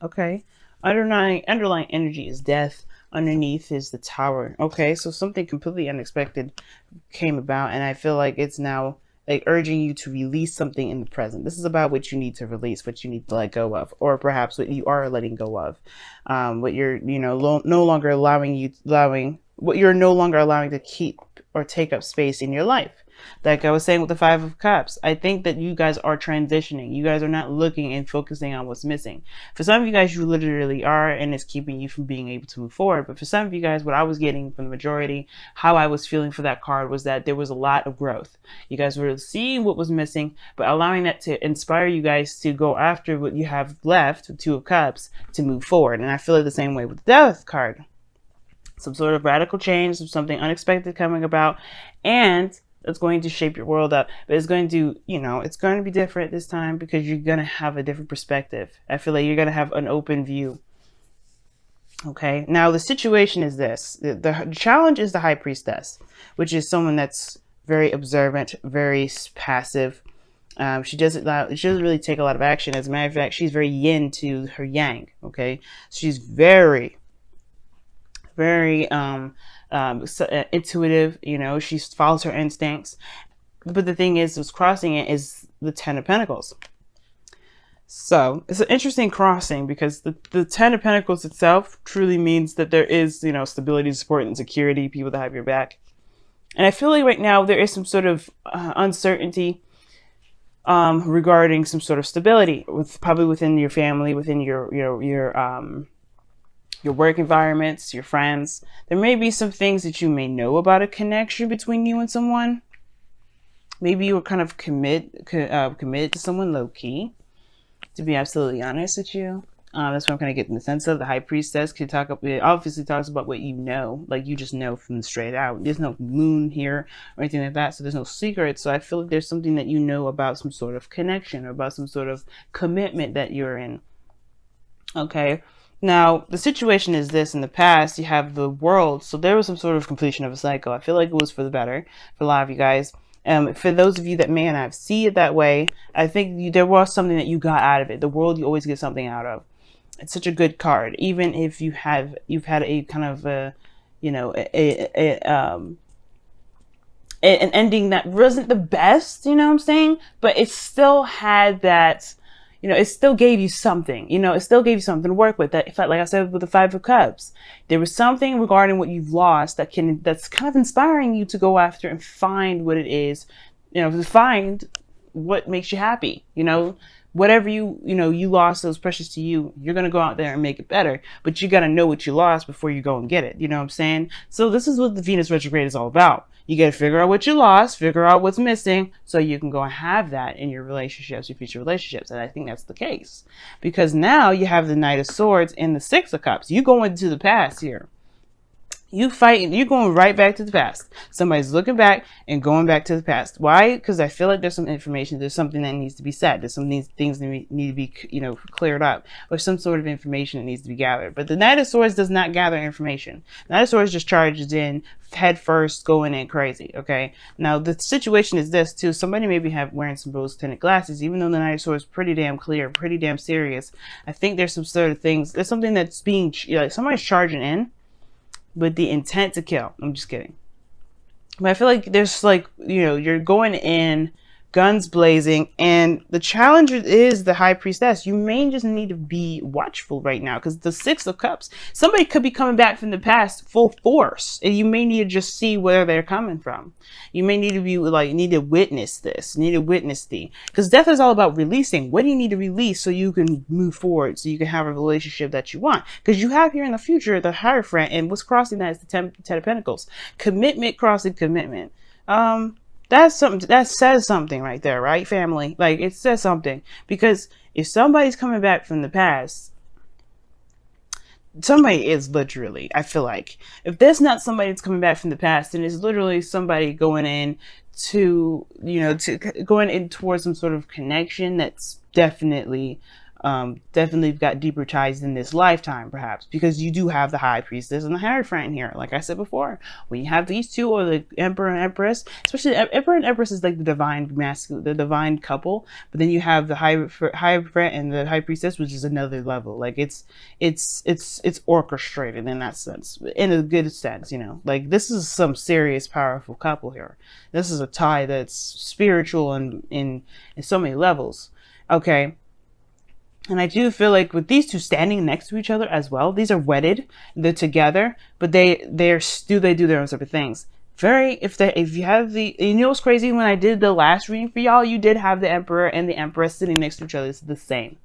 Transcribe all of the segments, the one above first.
Okay. Underlying energy is death. Underneath is the Tower. Okay, so something completely unexpected came about, and I feel like it's now like urging you to release something in the present. This is about what you need to release, what you need to let go of, or perhaps what you are letting go of, what you're, no longer allowing what you're no longer allowing to keep or take up space in your life. Like I was saying with the Five of Cups, I think that you guys are transitioning. You guys are not looking and focusing on what's missing. For some of you guys, you literally are, and it's keeping you from being able to move forward. But for some of you guys, what I was getting from the majority, how I was feeling for that card was that there was a lot of growth. You guys were seeing what was missing, but allowing that to inspire you guys to go after what you have left, the Two of Cups, to move forward. And I feel it the same way with the Death card. Some sort of radical change, something unexpected coming about, and it's going to shape your world up. But it's going to, it's going to be different this time because you're going to have a different perspective. I feel like you're going to have an open view. Okay, now the situation is this. The challenge is the High Priestess, which is someone that's very observant, very passive. She doesn't really take a lot of action. As a matter of fact, she's very yin to her yang. Okay, she's very intuitive. She follows her instincts. But the thing is, what's crossing it is the Ten of Pentacles. So it's an interesting crossing because the Ten of Pentacles itself truly means that there is, stability, support, and security, people that have your back. And I feel like right now there is some sort of uncertainty regarding some sort of stability probably within your family, within your work environments, your friends. There may be some things that you may know about a connection between you and someone. Maybe you were kind of committed to someone low-key, to be absolutely honest with you. That's what I'm kind of getting the sense of. The High Priestess obviously talks about what you know, like you just know from straight out. There's no moon here or anything like that, so there's no secret. So I feel like there's something that you know about some sort of connection or about some sort of commitment that you're in. Okay. Now, the situation is this. In the past, you have the World. So there was some sort of completion of a cycle. I feel like it was for the better for a lot of you guys. For those of you that may not see it that way, I think there was something that you got out of it. The World, you always get something out of. It's such a good card. Even if you've had a kind of an ending that wasn't the best, you know what I'm saying? But it still had that, it still gave you something, it still gave you something to work with. That, like I said, with the Five of Cups, there was something regarding what you've lost that's kind of inspiring you to go after and find what it is, to find what makes you happy, whatever you lost that was precious to you, you're going to go out there and make it better. But you got to know what you lost before you go and get it. You know what I'm saying? So this is what the Venus retrograde is all about. You got to figure out what you lost, figure out what's missing, so you can go and have that in your relationships, your future relationships. And I think that's the case. Because now you have the Knight of Swords and the Six of Cups. You go into the past here. You fighting, you're going right back to the past. Somebody's looking back and going back to the past. Why? Because I feel like there's some information, there's something that needs to be said. There's some things that need to be, cleared up, or some sort of information that needs to be gathered. But the Knight of Swords does not gather information. The Knight of Swords just charges in head first, going in crazy. Okay. Now the situation is this too. Somebody maybe wearing some rose-tinted glasses, even though the Knight of Swords is pretty damn clear, pretty damn serious. I think there's some sort of things. There's something that's being somebody's charging in with the intent to kill. I'm just kidding. But I feel like there's you're going in guns blazing, and the challenge is the High Priestess. You may just need to be watchful right now, because the Six of Cups, somebody could be coming back from the past full force, and you may need to just see where they're coming from. You may need to be need to witness this, because death is all about releasing. What do you need to release so you can move forward, so you can have a relationship that you want? Because you have here in the future the Hierophant, and what's crossing that is the Ten of Pentacles. Commitment crossing commitment. That's something that says something right there, right, family? Like, it says something, because if somebody's coming back from the past, somebody is literally, I feel like, if there's not somebody that's coming back from the past, then it's literally somebody going in going in towards some sort of connection that's definitely Definitely got deeper ties in this lifetime, perhaps, because you do have the High Priestess and the Hierophant here. Like I said before, when you have these two, or the Emperor and Empress, especially the Emperor and Empress is like the divine masculine, the divine couple. But then you have the Hierophant and the High Priestess, which is another level. Like it's orchestrated in that sense, in a good sense. You know, like this is some serious, powerful couple here. This is a tie that's spiritual and in so many levels. Okay. And I do feel like with these two standing next to each other as well, these are wedded, they're together, but they do their own separate things. If you have you know what's crazy, when I did the last reading for y'all, you did have the Emperor and the Empress sitting next to each other. It's the same.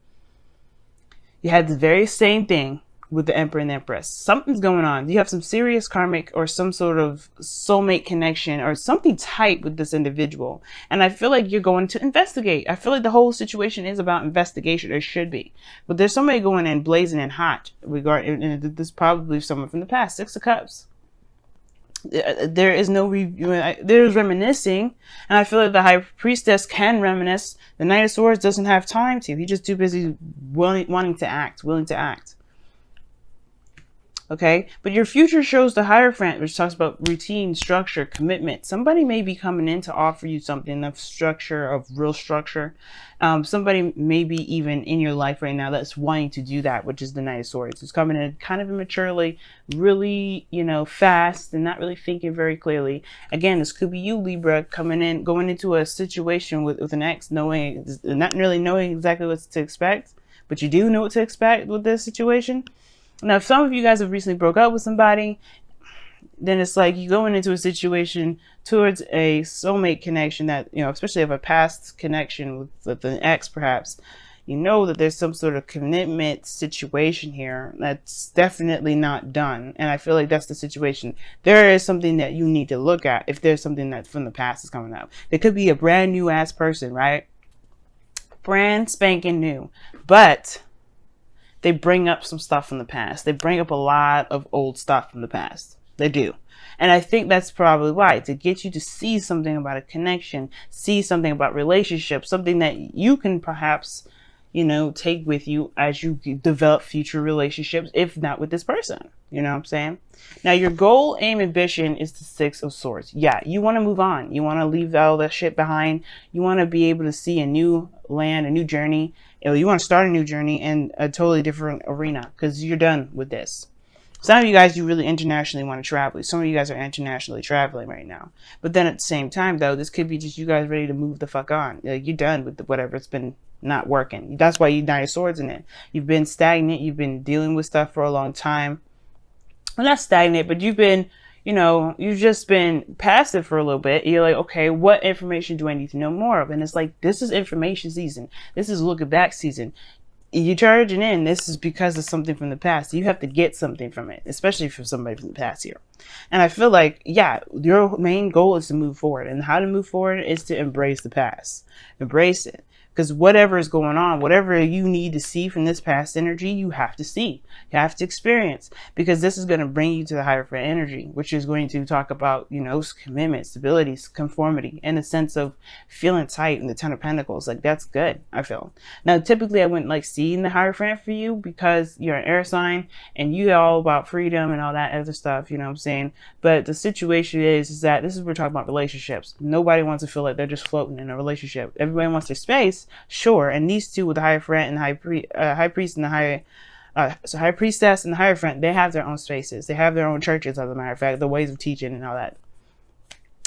You had the very same thing with the Emperor and the Empress. Something's going on. You have some serious karmic or some sort of soulmate connection or something tight with this individual. And I feel like you're going to investigate. I feel like the whole situation is about investigation, or it should be. But there's somebody going in blazing and hot and this is probably someone from the past. 6 of Cups. There is no there's reminiscing, and I feel like the High Priestess can reminisce. The Knight of Swords doesn't have time to. He's just too busy willing to act. Okay, but your future shows the Hierophant, which talks about routine, structure, commitment. Somebody may be coming in to offer you something of structure, of real structure. Somebody may be even in your life right now that's wanting to do that, which is the Knight of Swords. It's coming in kind of immaturely, really, fast, and not really thinking very clearly. Again, this could be you, Libra, going into a situation with an ex, not really knowing exactly what to expect, but you do know what to expect with this situation. Now, if some of you guys have recently broke up with somebody, then it's like you going into a situation towards a soulmate connection that, especially of a past connection with an ex, perhaps, that there's some sort of commitment situation here that's definitely not done. And I feel like that's the situation. There is something that you need to look at if there's something that from the past is coming up. It could be a brand new ass person, right? Brand spanking new. But they bring up some stuff from the past. They bring up a lot of old stuff from the past. They do. And I think that's probably why, to get you to see something about a connection, see something about relationships, something that you can perhaps, take with you as you develop future relationships, if not with this person. You know what I'm saying? Now, your goal, aim, ambition is the 6 of Swords. Yeah, you want to move on. You want to leave all that shit behind. You want to be able to see a new land, a new journey. You want to start a new journey in a totally different arena because you're done with this. Some of you guys, you really internationally want to travel. Some of you guys are internationally traveling right now. But then at the same time, though, this could be just you guys ready to move the fuck on. Like, you're done with whatever it's been not working. That's why you Knight of Swords in it. You've been stagnant. You've been dealing with stuff for a long time. Well, not stagnant, but you've been, you've just been passive for a little bit. You're like, okay, what information do I need to know more of? And it's like, this is information season. This is looking back season. You're charging in. This is because of something from the past. You have to get something from it, especially from somebody from the past here. And I feel like, yeah, your main goal is to move forward. And how to move forward is to embrace the past. Embrace it. Because whatever is going on, whatever you need to see from this past energy, you have to see. You have to experience. Because this is going to bring you to the Hierophant energy, which is going to talk about, commitment, stability, conformity, and a sense of feeling tight in the 10 of Pentacles. Like, that's good, I feel. Now, typically, I wouldn't like seeing the Hierophant for you because you're an air sign and you're all about freedom and all that other stuff, you know what I'm saying? But the situation is that this is we're talking about relationships. Nobody wants to feel like they're just floating in a relationship. Everybody wants their space. Sure, and these two with the Hierophant and High Priest and the High Priestess and the Hierophant, they have their own spaces. They have their own churches, as a matter of fact, the ways of teaching and all that.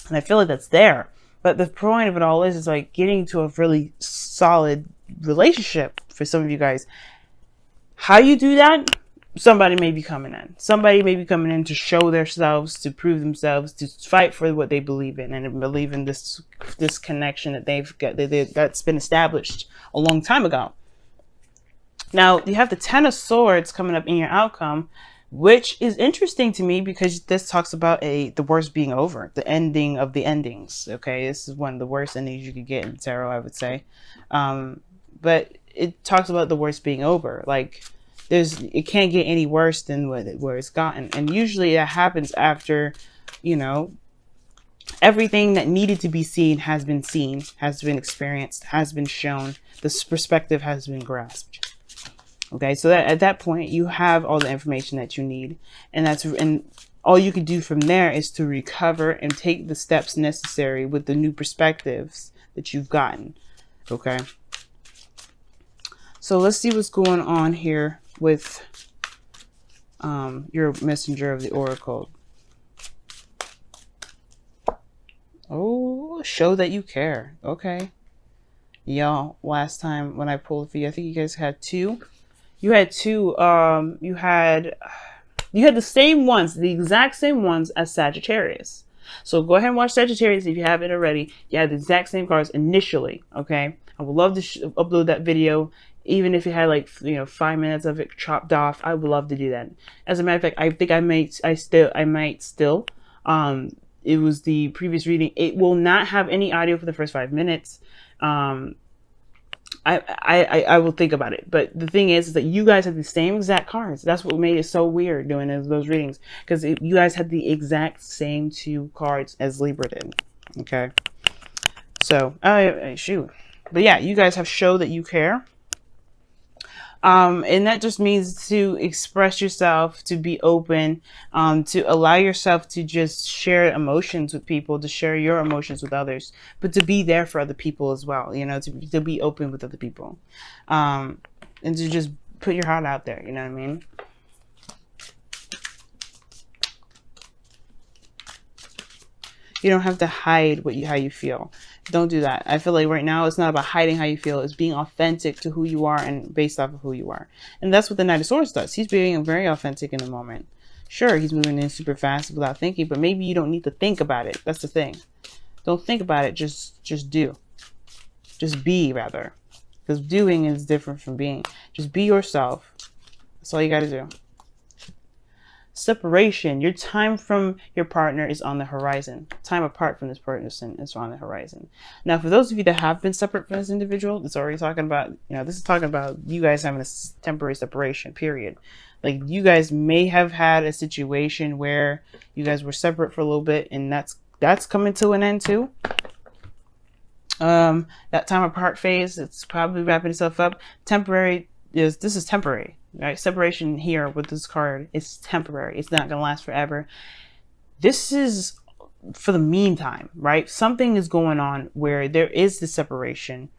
And I feel like that's there. But the point of it all is like getting to a really solid relationship for some of you guys. How you do that? Somebody may be coming in. Somebody may be coming in to show themselves, to prove themselves, to fight for what they believe in, and believe in this connection that they've got that's been established a long time ago. Now, you have the 10 of Swords coming up in your outcome, which is interesting to me because this talks about the worst being over, the ending of the endings. Okay, this is one of the worst endings you could get in tarot, I would say. But it talks about the worst being over, like. It can't get any worse than where it's gotten. And usually that happens after, everything that needed to be seen, has been experienced, has been shown. This perspective has been grasped. Okay, so that at that point you have all the information that you need, and all you can do from there is to recover and take the steps necessary with the new perspectives that you've gotten. Okay, so let's see what's going on here with your messenger of the oracle. Oh, show that you care. Okay, y'all, last time when I pulled for you, I think you guys had two. You had two. You had the same ones, the exact same ones as Sagittarius. So go ahead and watch Sagittarius if you haven't already. You had the exact same cards initially. Okay, I would love to upload that video, even if you had like 5 minutes of it chopped off. I would love to do that. As a matter of fact, I think I might still. It was the previous reading. It will not have any audio for the first 5 minutes. I will think about it. But the thing is that you guys have the same exact cards. That's what made it so weird doing those readings. Because you guys had the exact same two cards as Libra did. Okay. So, shoot. But yeah, you guys have shown that you care. And that just means to express yourself, to be open, to allow yourself to just share emotions with people, to share your emotions with others, but to be there for other people as well, to be open with other people, and to just put your heart out there, you know what I mean? You don't have to hide how you feel. Don't do that. I feel like right now it's not about hiding how you feel. It's being authentic to who you are and based off of who you are. And that's what the Knight of Swords does. He's being very authentic in the moment. Sure, he's moving in super fast without thinking, but maybe you don't need to think about it. That's the thing. Don't think about it. Just do. Just be, rather. Because doing is different from being. Just be yourself. That's all you got to do. Separation. Your time from your partner is on the horizon. Time apart from this person is on the horizon. Now, for those of you that have been separate from this individual, it's already talking about, this is talking about you guys having a temporary separation, period. Like, you guys may have had a situation where you guys were separate for a little bit, and that's coming to an end too. That time apart phase, it's probably wrapping itself up. Temporary this is temporary. Right? Separation here with this card is temporary. It's not going to last forever. This is for the meantime, right? Something is going on where there is the separation.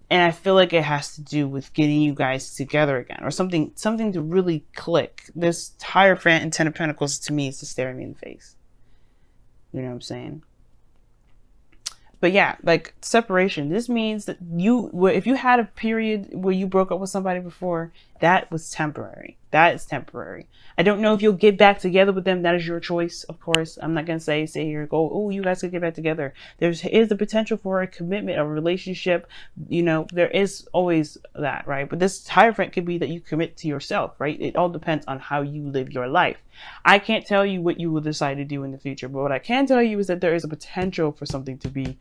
And I feel like it has to do with getting you guys together again, or something to really click. This Hierophant and Ten of Pentacles to me is just staring me in the face. You know what I'm saying? But yeah, like separation. This means that if you had a period where you broke up with somebody before, that was temporary. That is temporary. I don't know if you'll get back together with them. That is your choice, of course. I'm not going to say here, go, oh, you guys could get back together. There is the potential for a commitment, a relationship. There is always that, right? But this Hierophant could be that you commit to yourself, right? It all depends on how you live your life. I can't tell you what you will decide to do in the future, but what I can tell you is that there is a potential for something to be,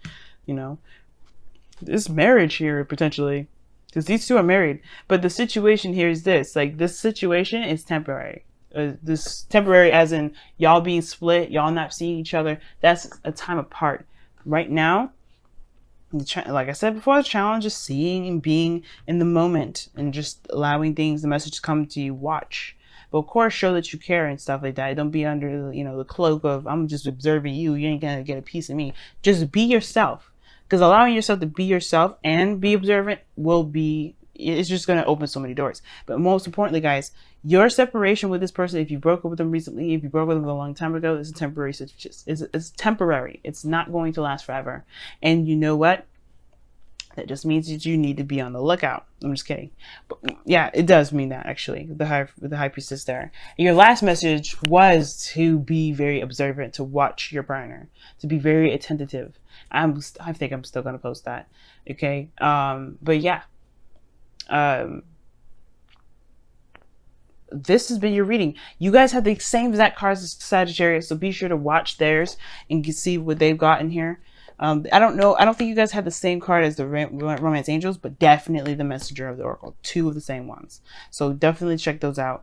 this marriage here potentially, because these two are married. But the situation here is this, like, this situation is temporary. This temporary as in y'all being split, y'all not seeing each other. That's a time apart. Right now, like I said before, the challenge is seeing and being in the moment and just allowing the message to come to you. Watch. But of course, show that you care and stuff like that. Don't be under, the cloak of, I'm just observing you. You ain't going to get a piece of me. Just be yourself. Because allowing yourself to be yourself and be observant it's just going to open so many doors. But most importantly, guys, your separation with this person, if you broke up with them recently, if you broke up with them a long time ago, it's a temporary situation. It's temporary. It's not going to last forever. And you know what? That just means that you need to be on the lookout. I'm just kidding. But yeah, it does mean that, actually, the High Priestess there. And your last message was to be very observant, to watch your partner, to be very attentive. I think I'm still going to post that. Okay. But yeah. This has been your reading. You guys have the same exact cards as Sagittarius, so be sure to watch theirs and see what they've got in here. I don't know. I don't think you guys had the same card as the Romance Angels, but definitely the Messenger of the Oracle. Two of the same ones. So definitely check those out.